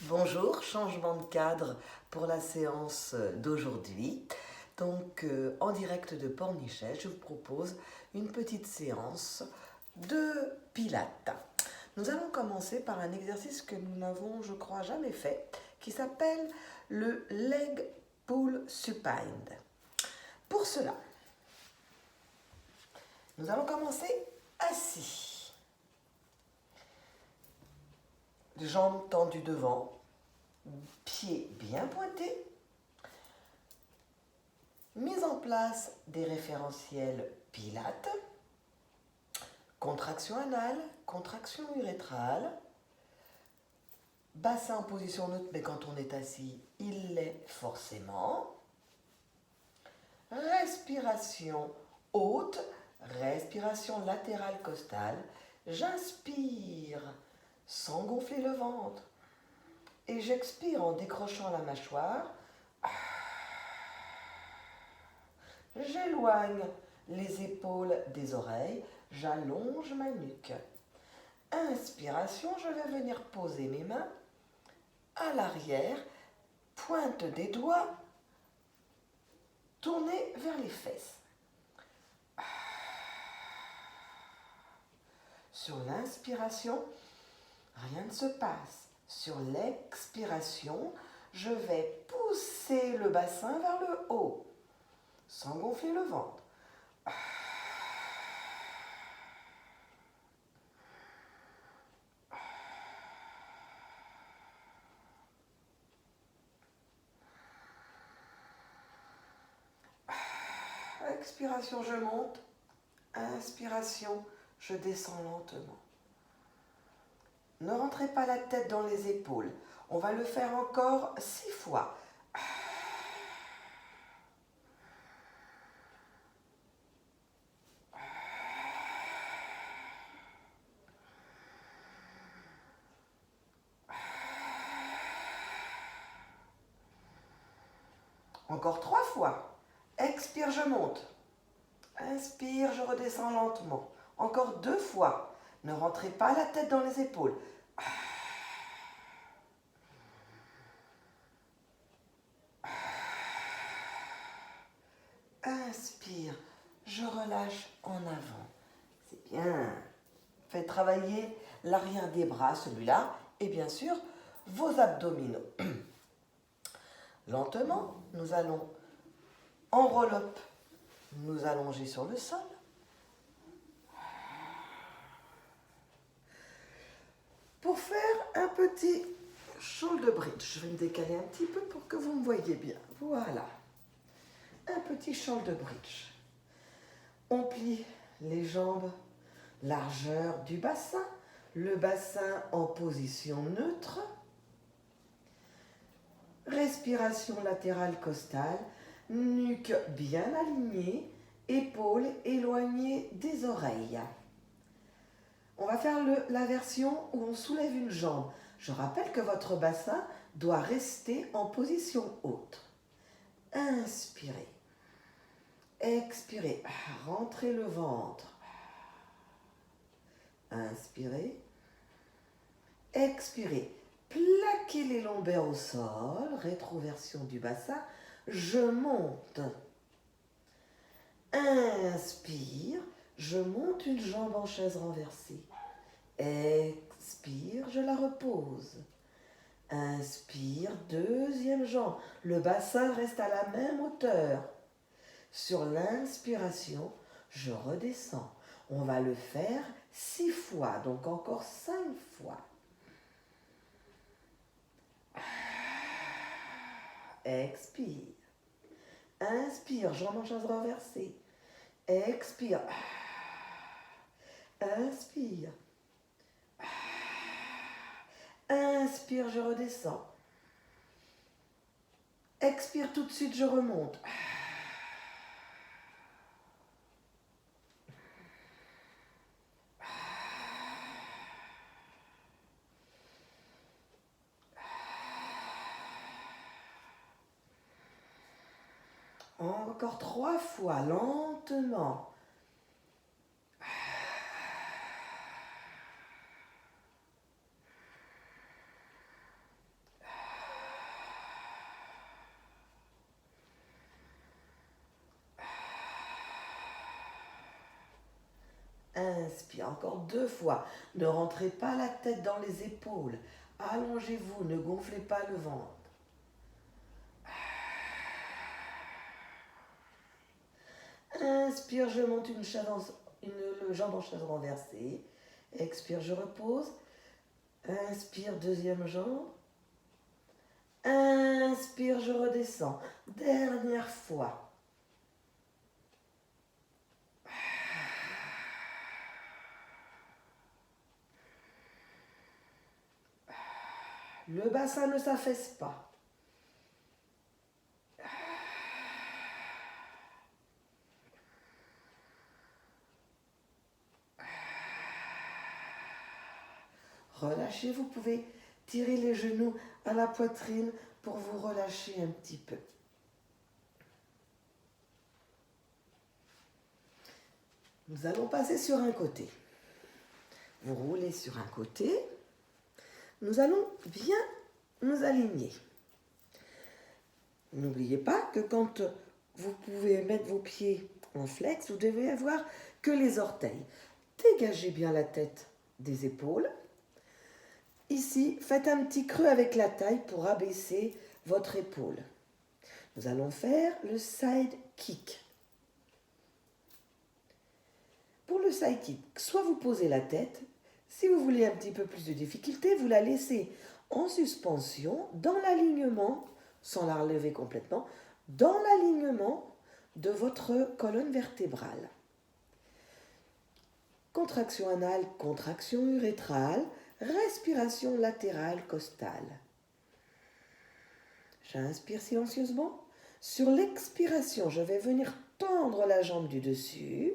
Bonjour, changement de cadre pour la séance d'aujourd'hui. Donc en direct de Pornichet, je vous propose une petite séance de pilates. Nous allons commencer par un exercice que nous n'avons, je crois, jamais fait, qui s'appelle le leg pull supine. Pour cela, nous allons commencer assis. Jambes tendues devant, pieds bien pointés. Mise en place des référentiels pilates, contraction anale, contraction urétrale, bassin en position neutre, mais quand on est assis, il l'est forcément. Respiration haute, respiration latérale costale. J'inspire sans gonfler le ventre et j'expire en décrochant la mâchoire. J'éloigne les épaules des oreilles, j'allonge ma nuque. Inspiration, je vais venir poser mes mains à l'arrière, pointe des doigts, tourner vers les fesses. Sur l'inspiration, rien ne se passe. Sur l'expiration, je vais pousser le bassin vers le haut, sans gonfler le ventre. Expiration, je monte. Inspiration, je descends lentement. Ne rentrez pas la tête dans les épaules. On va le faire encore 6 fois. Encore 3 fois. Expire, je monte. Inspire, je redescends lentement. Encore 2 fois. Ne rentrez pas la tête dans les épaules. Inspire, je relâche en avant. C'est bien. Faites travailler l'arrière des bras, celui-là, et bien sûr, vos abdominaux. Lentement, nous allons en roll-up, nous allonger sur le sol. Pour faire un petit shoulder bridge, je vais me décaler un petit peu pour que vous me voyez bien. Voilà. Un petit shoulder bridge. On plie les jambes, largeur du bassin, le bassin en position neutre. Respiration latérale costale, nuque bien alignée, épaules éloignées des oreilles. On va faire la version où on soulève une jambe. Je rappelle que votre bassin doit rester en position haute. Inspirez. Expirez. Rentrez le ventre. Inspirez. Expirez. Plaquez les lombaires au sol. Rétroversion du bassin. Je monte. Inspire. Je monte une jambe en chaise renversée. Expire, je la repose. Inspire, deuxième jambe. Le bassin reste à la même hauteur. Sur l'inspiration, je redescends. On va le faire 6 fois, donc encore 5 fois. Expire. Inspire, jambe en chaise renversée. Expire. Inspire. Inspire, je redescends. Expire, tout de suite, je remonte. Encore 3 fois, lentement. Inspire encore 2 fois. Ne rentrez pas la tête dans les épaules. Allongez-vous, ne gonflez pas le ventre. Inspire, je monte une jambe en chaise renversée. Expire, je repose. Inspire, deuxième jambe. Inspire, je redescends. Dernière fois. Le bassin ne s'affaisse pas. Relâchez, vous pouvez tirer les genoux à la poitrine pour vous relâcher un petit peu. Nous allons passer sur un côté. Vous roulez sur un côté. Nous allons bien nous aligner. N'oubliez pas que quand vous pouvez mettre vos pieds en flex, vous devez avoir que les orteils. Dégagez bien la tête des épaules. Ici, faites un petit creux avec la taille pour abaisser votre épaule. Nous allons faire le side kick. Pour le side kick, soit vous posez la tête, si vous voulez un petit peu plus de difficulté, vous la laissez en suspension dans l'alignement, sans la relever complètement, dans l'alignement de votre colonne vertébrale. Contraction anale, contraction urétrale, respiration latérale costale. J'inspire silencieusement. Sur l'expiration, je vais venir tendre la jambe du dessus.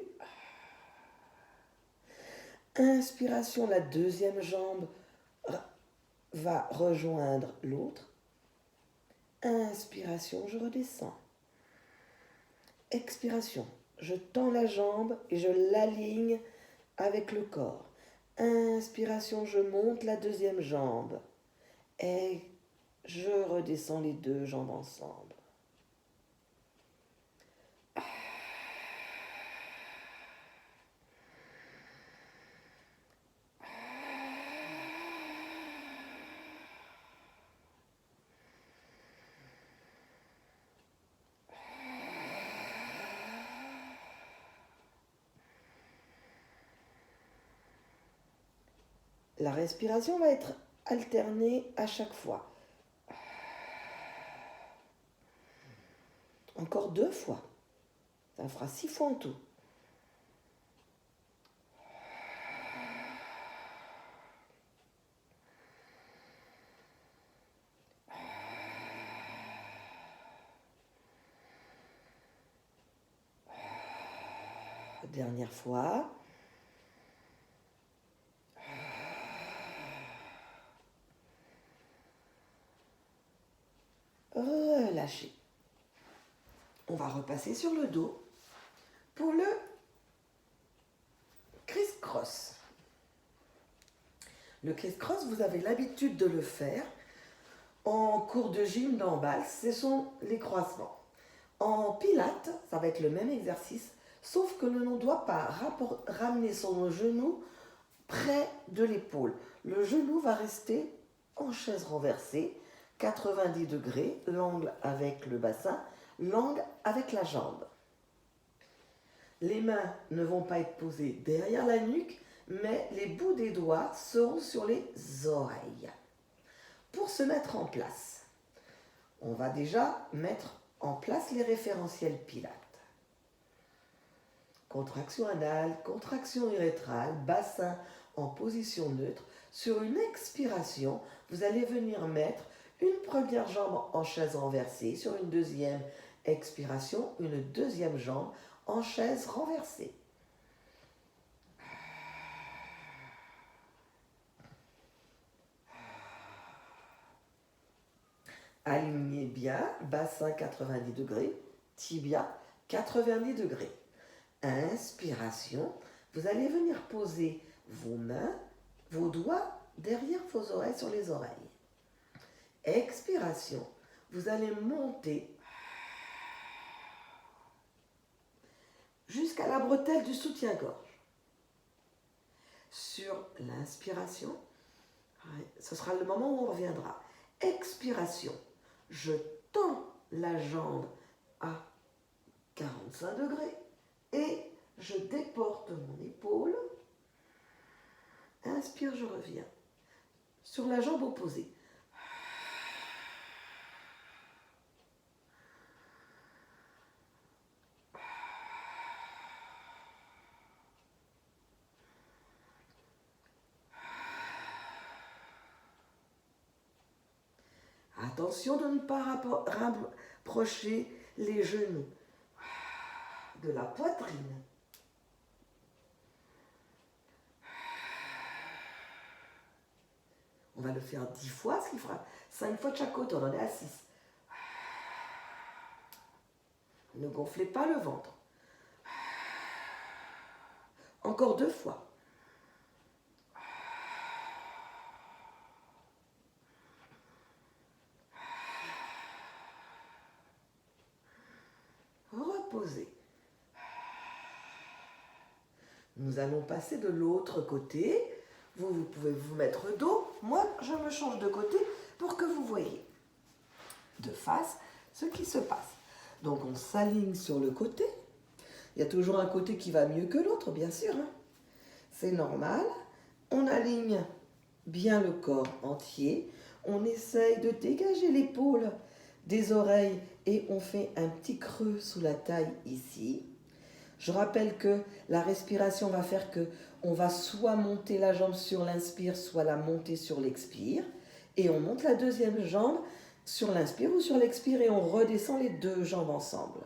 Inspiration, la deuxième jambe va rejoindre l'autre. Inspiration, je redescends. Expiration, je tends la jambe et je l'aligne avec le corps. Inspiration, je monte la deuxième jambe. Et je redescends les deux jambes ensemble. La respiration va être alternée à chaque fois. Encore 2 fois. Ça fera 6 fois en tout. Dernière fois. Relâchez. On va repasser sur le dos pour le criss-cross. Le criss-cross, vous avez l'habitude de le faire en cours de gym d'emballe, ce sont les croisements. En pilates, ça va être le même exercice, sauf que l'on ne doit pas ramener son genou près de l'épaule. Le genou va rester en chaise renversée, 90 degrés, l'angle avec le bassin, l'angle avec la jambe. Les mains ne vont pas être posées derrière la nuque, mais les bouts des doigts seront sur les oreilles. Pour se mettre en place, on va déjà mettre en place les référentiels pilates. Contraction anale, contraction urétrale, bassin en position neutre. Sur une expiration, vous allez venir mettre une première jambe en chaise renversée. Sur une deuxième expiration, une deuxième jambe en chaise renversée. Alignez bien, bassin 90 degrés, tibia 90 degrés. Inspiration, vous allez venir poser vos mains, vos doigts derrière vos oreilles sur les oreilles. Expiration, vous allez monter jusqu'à la bretelle du soutien-gorge. sur l'inspiration. Ce sera le moment où on reviendra. Expiration. Je tends la jambe à 45 degrés et je déporte mon épaule. Inspire, je reviens. Sur la jambe opposée. Attention de ne pas rapprocher les genoux de la poitrine. On va le faire 10 fois, ce qui fera 5 fois de chaque côté. On en est à 6. Ne gonflez pas le ventre. Encore 2 fois. Reposez. Nous allons passer de l'autre côté. Vous pouvez vous mettre dos. Moi, je me change de côté pour que vous voyez de face ce qui se passe. Donc, on s'aligne sur le côté. Il y a toujours un côté qui va mieux que l'autre, bien sûr. C'est normal. On aligne bien le corps entier. On essaye de dégager l'épaule des oreilles et on fait un petit creux sous la taille ici. Je rappelle que la respiration va faire que on va soit monter la jambe sur l'inspire, soit la monter sur l'expire. Et on monte la deuxième jambe sur l'inspire ou sur l'expire et on redescend les 2 jambes ensemble.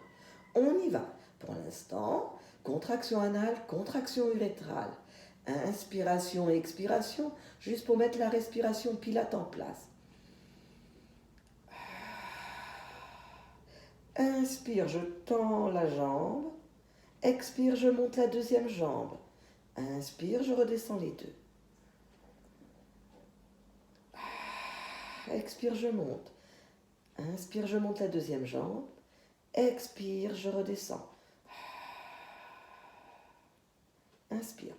On y va. Pour l'instant, contraction anale, contraction urétrale. Inspiration et expiration, juste pour mettre la respiration pilate en place. Inspire, je tends la jambe. Expire, je monte la deuxième jambe. Inspire, je redescends les 2. Expire, je monte. Inspire, je monte la deuxième jambe. Expire, je redescends. Inspire.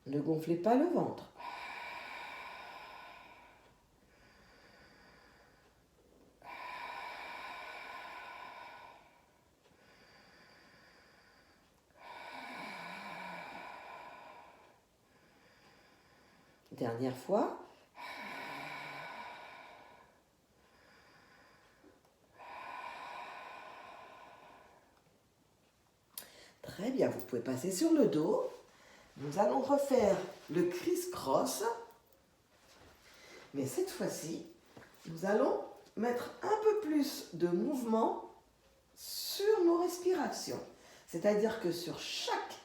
Ne gonflez pas le ventre. Dernière fois. Très bien, vous pouvez passer sur le dos. Nous allons refaire le criss-cross. Mais cette fois-ci, nous allons mettre un peu plus de mouvement sur nos respirations. C'est-à-dire que sur chaque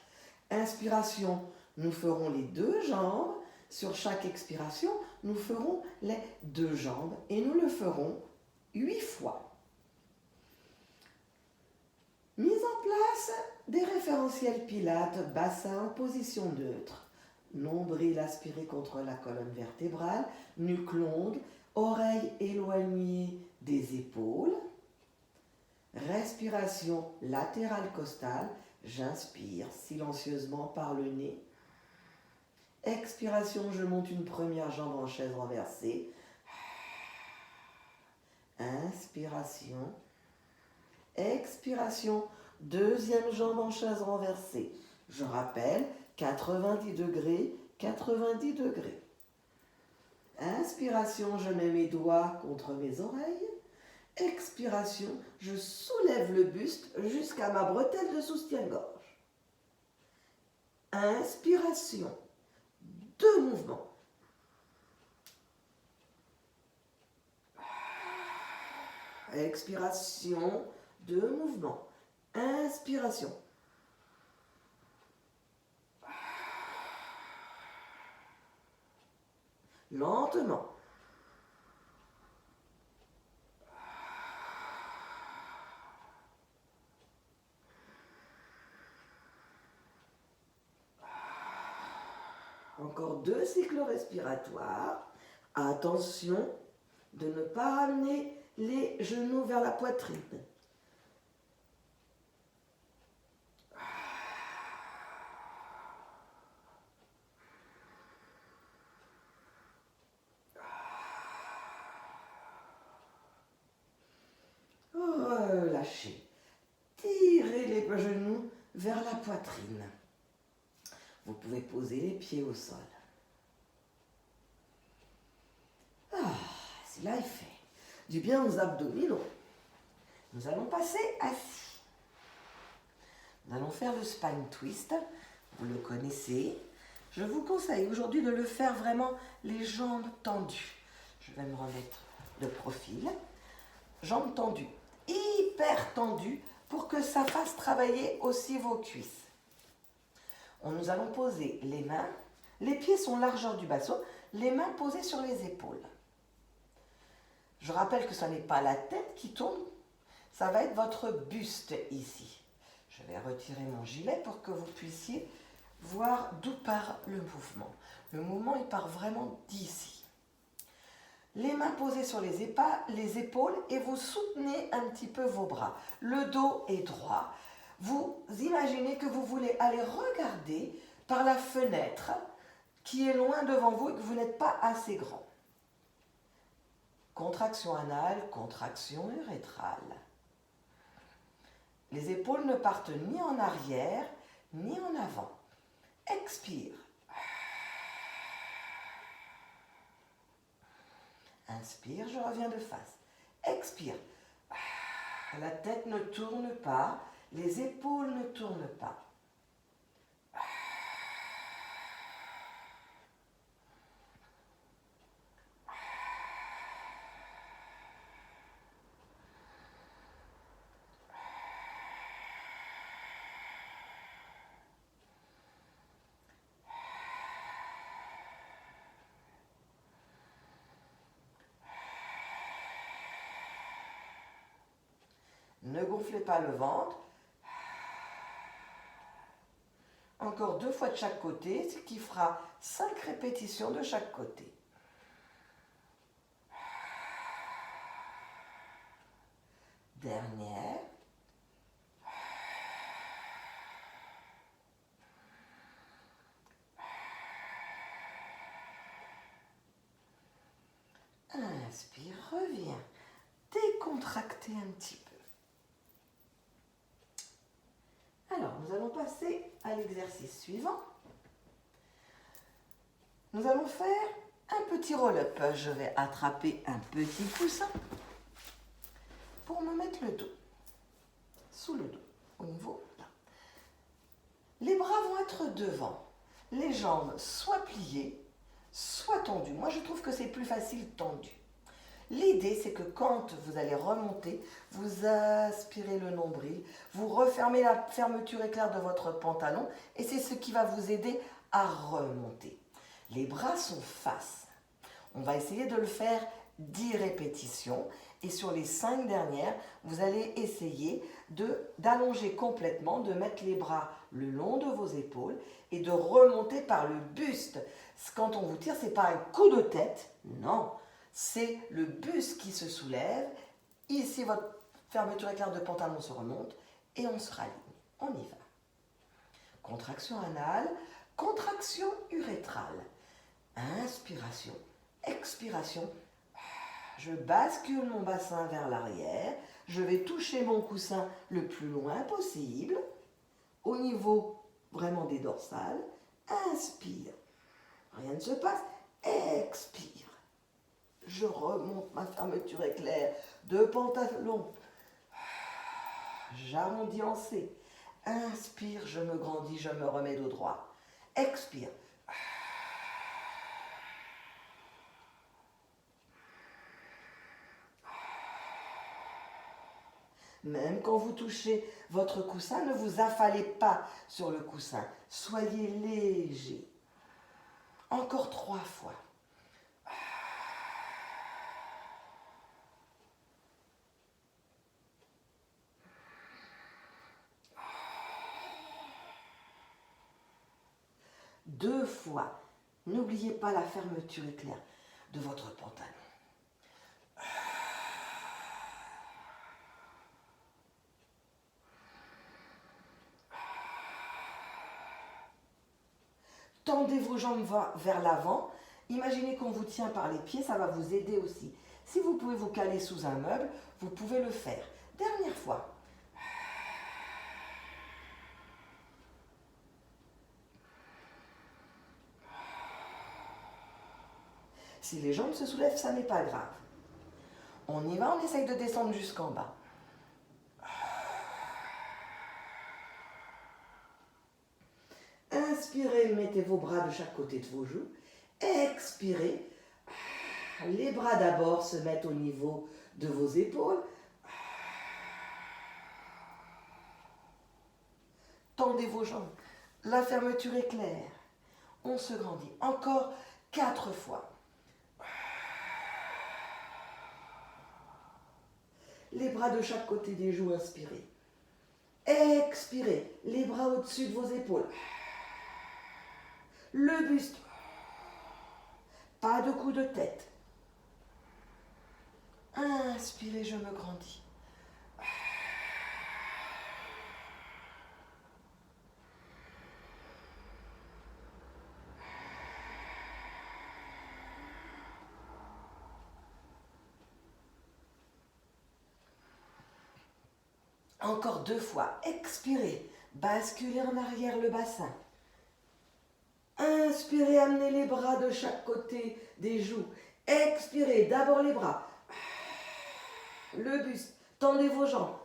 inspiration, nous ferons les 2 jambes. Sur chaque expiration, nous ferons les 2 jambes et nous le ferons 8 fois. Mise en place des référentiels pilates, bassin en position neutre. Nombril aspiré contre la colonne vertébrale, nuque longue, oreilles éloignées des épaules. Respiration latérale costale, j'inspire silencieusement par le nez. Expiration, je monte une première jambe en chaise renversée. Inspiration. Expiration, deuxième jambe en chaise renversée. Je rappelle, 90 degrés, 90 degrés. Inspiration, je mets mes doigts contre mes oreilles. Expiration, je soulève le buste jusqu'à ma bretelle de soutien-gorge. Inspiration. 2 mouvements. Expiration, 2 mouvements. Inspiration. Lentement. Encore 2 cycles respiratoires. Attention de ne pas ramener les genoux vers la poitrine. relâchez. Tirez les genoux vers la poitrine. Vous pouvez poser les pieds au sol. Cela est fait. Du bien aux abdominaux. Nous allons passer assis. Nous allons faire le spine twist. Vous le connaissez. Je vous conseille aujourd'hui de le faire vraiment les jambes tendues. Je vais me remettre de profil. Jambes tendues, hyper tendues pour que ça fasse travailler aussi vos cuisses. Nous allons poser les mains. Les pieds sont largeur du bassin. Les mains posées sur les épaules. Je rappelle que ce n'est pas la tête qui tourne. Ça va être votre buste ici. Je vais retirer mon gilet pour que vous puissiez voir d'où part le mouvement. Le mouvement, il part vraiment d'ici. Les mains posées sur les épaules et vous soutenez un petit peu vos bras. Le dos est droit. Vous imaginez que vous voulez aller regarder par la fenêtre qui est loin devant vous et que vous n'êtes pas assez grand. Contraction anale, contraction urétrale. Les épaules ne partent ni en arrière, ni en avant. Expire. Inspire, je reviens de face. Expire. La tête ne tourne pas, les épaules ne tournent pas. Ne gonflez pas le ventre. Encore 2 fois de chaque côté, ce qui fera 5 répétitions de chaque côté. Dernière. Inspire, reviens. Décontractez un petit peu. Alors, nous allons passer à l'exercice suivant. Nous allons faire un petit roll-up. Je vais attraper un petit coussin pour me mettre le dos, sous le dos, au niveau là. Les bras vont être devant, les jambes soit pliées, soit tendues. Moi, je trouve que c'est plus facile tendu. L'idée, c'est que quand vous allez remonter, vous aspirez le nombril, vous refermez la fermeture éclair de votre pantalon et c'est ce qui va vous aider à remonter. Les bras sont face. On va essayer de le faire 10 répétitions et sur les 5 dernières, vous allez essayer d'allonger complètement, de mettre les bras le long de vos épaules et de remonter par le buste. Quand on vous tire, ce n'est pas un coup de tête, non. C'est le buste qui se soulève. Ici, votre fermeture éclair de pantalon se remonte et on se raligne. On y va. Contraction anale, contraction urétrale. Inspiration, expiration. Je bascule mon bassin vers l'arrière. Je vais toucher mon coussin le plus loin possible, au niveau vraiment des dorsales. Inspire. Rien ne se passe. Expire. Je remonte ma fermeture éclair de pantalon. J'arrondis en C. Inspire, je me grandis, je me remets dos droit. Expire. Même quand vous touchez votre coussin, ne vous affalez pas sur le coussin. Soyez léger. Encore 3 fois. Deux fois. N'oubliez pas la fermeture éclair de votre pantalon. Tendez vos jambes vers l'avant. Imaginez qu'on vous tient par les pieds, ça va vous aider aussi. Si vous pouvez vous caler sous un meuble, vous pouvez le faire. Dernière fois. Si les jambes se soulèvent, ça n'est pas grave. On y va, on essaye de descendre jusqu'en bas. Inspirez, mettez vos bras de chaque côté de vos joues. Expirez. Les bras d'abord se mettent au niveau de vos épaules. Tendez vos jambes. La fermeture est claire. On se grandit. Encore 4 fois. Les bras de chaque côté des joues, inspirez. Expirez. Les bras au-dessus de vos épaules. Le buste. Pas de coup de tête. Inspirez, je me grandis. Encore 2 fois. Expirez. Basculez en arrière le bassin. Inspirez, amenez les bras de chaque côté des joues. Expirez, d'abord les bras. Le buste. Tendez vos jambes.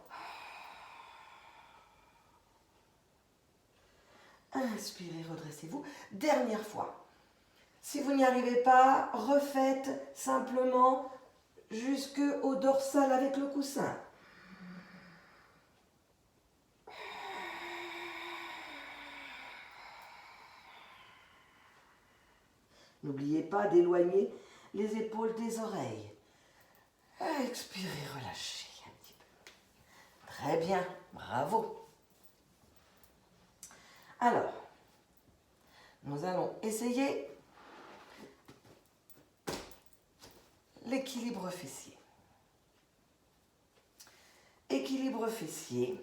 Inspirez, redressez-vous. Dernière fois. Si vous n'y arrivez pas, refaites simplement jusqu'au dorsal avec le coussin. N'oubliez pas d'éloigner les épaules des oreilles. Expirez, relâchez un petit peu. Très bien, bravo. Alors, nous allons essayer l'équilibre fessier. Équilibre fessier.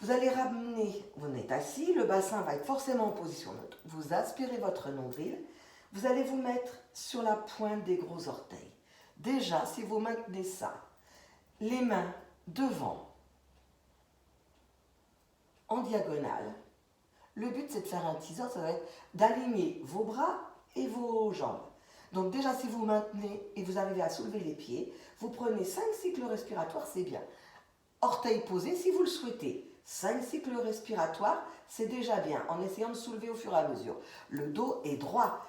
Vous allez ramener, vous êtes assis, le bassin va être forcément en position neutre. Vous aspirez votre nombril, vous allez vous mettre sur la pointe des gros orteils. Déjà, si vous maintenez ça, les mains devant, en diagonale, le but c'est de faire un teaser, ça va être d'aligner vos bras et vos jambes. Donc déjà, si vous maintenez et vous arrivez à soulever les pieds, vous prenez 5 cycles respiratoires, c'est bien. Orteils posés si vous le souhaitez. 5 cycles respiratoires, c'est déjà bien, en essayant de soulever au fur et à mesure. Le dos est droit,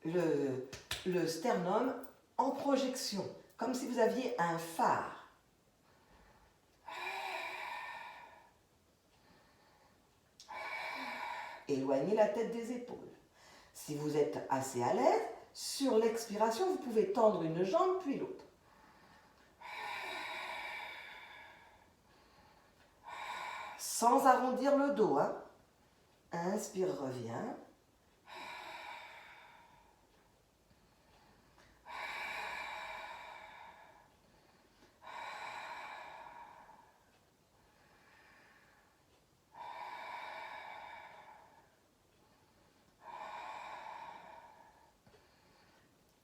le sternum en projection, comme si vous aviez un phare. Éloignez la tête des épaules. Si vous êtes assez à l'aise, sur l'expiration, vous pouvez tendre une jambe puis l'autre. Sans arrondir le dos. Hein. Inspire, reviens.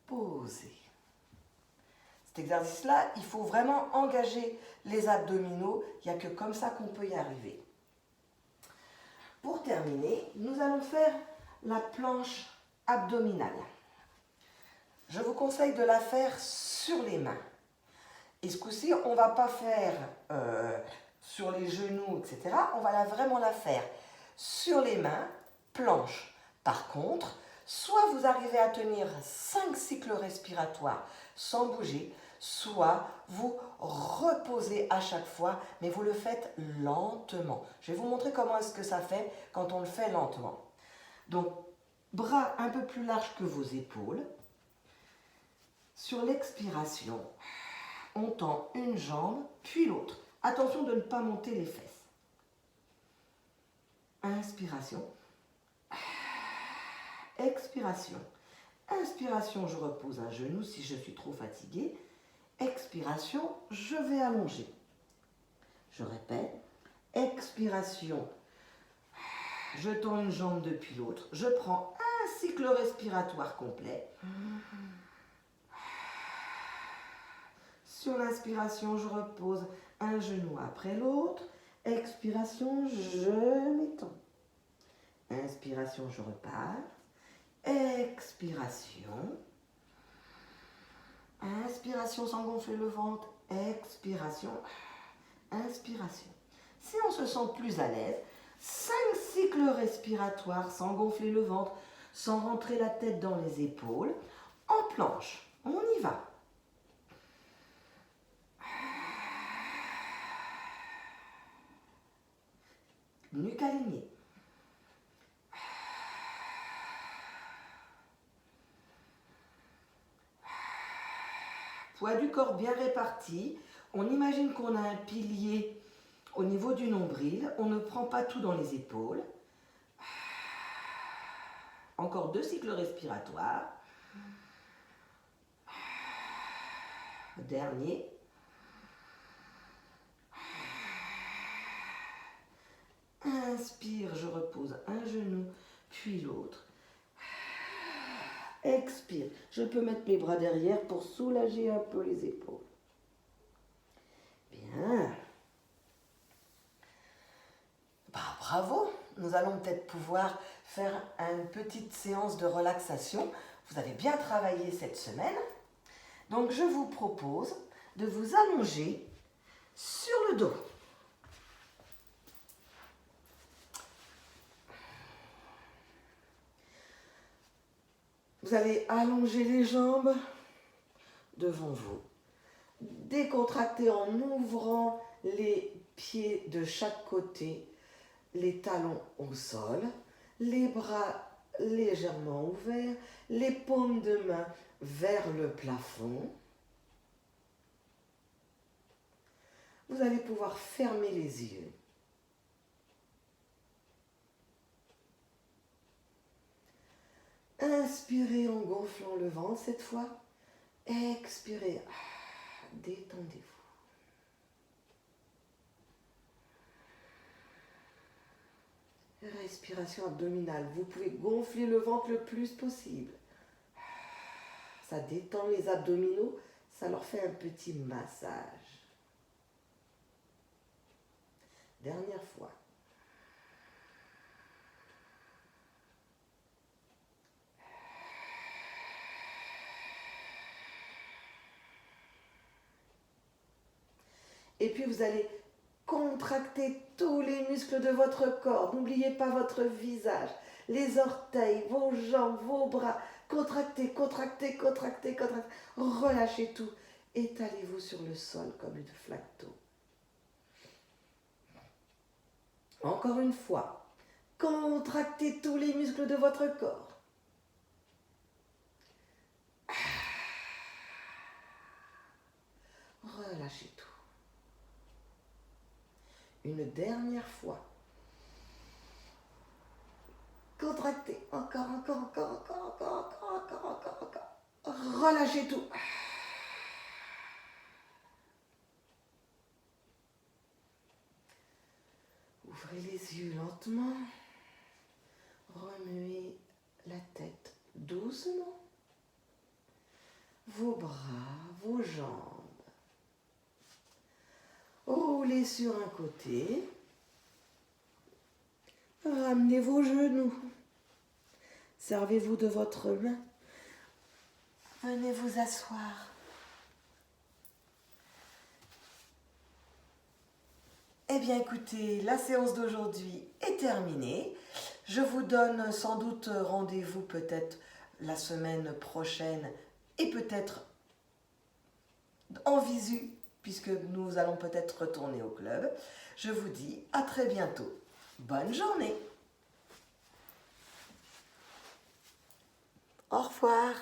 Posez. Cet exercice-là, il faut vraiment engager les abdominaux. Il n'y a que comme ça qu'on peut y arriver. Pour terminer, nous allons faire la planche abdominale. Je vous conseille de la faire sur les mains. Et ce coup-ci, on ne va pas faire sur les genoux, etc. On va vraiment la faire sur les mains, planche. Par contre, soit vous arrivez à tenir 5 cycles respiratoires sans bouger, soit vous reposez à chaque fois, mais vous le faites lentement. Je vais vous montrer comment est-ce que ça fait quand on le fait lentement. Donc, bras un peu plus larges que vos épaules. Sur l'expiration, on tend une jambe, puis l'autre. Attention de ne pas monter les fesses. Inspiration. Expiration. Inspiration, je repose un genou si je suis trop fatiguée. Expiration, je vais allonger. Je répète. Expiration, je tends une jambe depuis l'autre. Je prends un cycle respiratoire complet. Sur l'inspiration, je repose un genou après l'autre. Expiration, je m'étends. Inspiration, je repars. expiration. Inspiration sans gonfler le ventre, expiration, inspiration. Si on se sent plus à l'aise, 5 cycles respiratoires sans gonfler le ventre, sans rentrer la tête dans les épaules, en planche. On y va. Nuque alignée. Poids du corps bien réparti. On imagine qu'on a un pilier au niveau du nombril. On ne prend pas tout dans les épaules. Encore 2 cycles respiratoires. Dernier. Inspire, je repose un genou, puis l'autre. Expire, je peux mettre mes bras derrière pour soulager un peu les épaules. Bien. Bravo, nous allons peut-être pouvoir faire une petite séance de relaxation. Vous avez bien travaillé cette semaine. Donc je vous propose de vous allonger sur le dos. Vous allez allonger les jambes devant vous. Décontracter en ouvrant les pieds de chaque côté, les talons au sol, les bras légèrement ouverts, les paumes de main vers le plafond. Vous allez pouvoir fermer les yeux. Inspirez en gonflant le ventre cette fois. Expirez. Détendez-vous. Respiration abdominale. Vous pouvez gonfler le ventre le plus possible. Ça détend les abdominaux. Ça leur fait un petit massage. Dernière fois. Et puis vous allez contracter tous les muscles de votre corps. N'oubliez pas votre visage, les orteils, vos jambes, vos bras. Contractez, contractez, contractez, contractez. Relâchez tout. Étalez-vous sur le sol comme une flaque d'eau. Encore une fois. Contractez tous les muscles de votre corps. Relâchez tout. Une dernière fois. Contractez. Encore. Relâchez tout. Ouvrez les yeux lentement. Remuez la tête doucement. Vos bras, vos jambes. Roulez sur un côté. Ramenez vos genoux. Servez-vous de votre main. Venez vous asseoir. Eh bien écoutez, la séance d'aujourd'hui est terminée. Je vous donne sans doute rendez-vous peut-être la semaine prochaine et peut-être en visu, puisque nous allons peut-être retourner au club. Je vous dis à très bientôt. Bonne journée. Au revoir.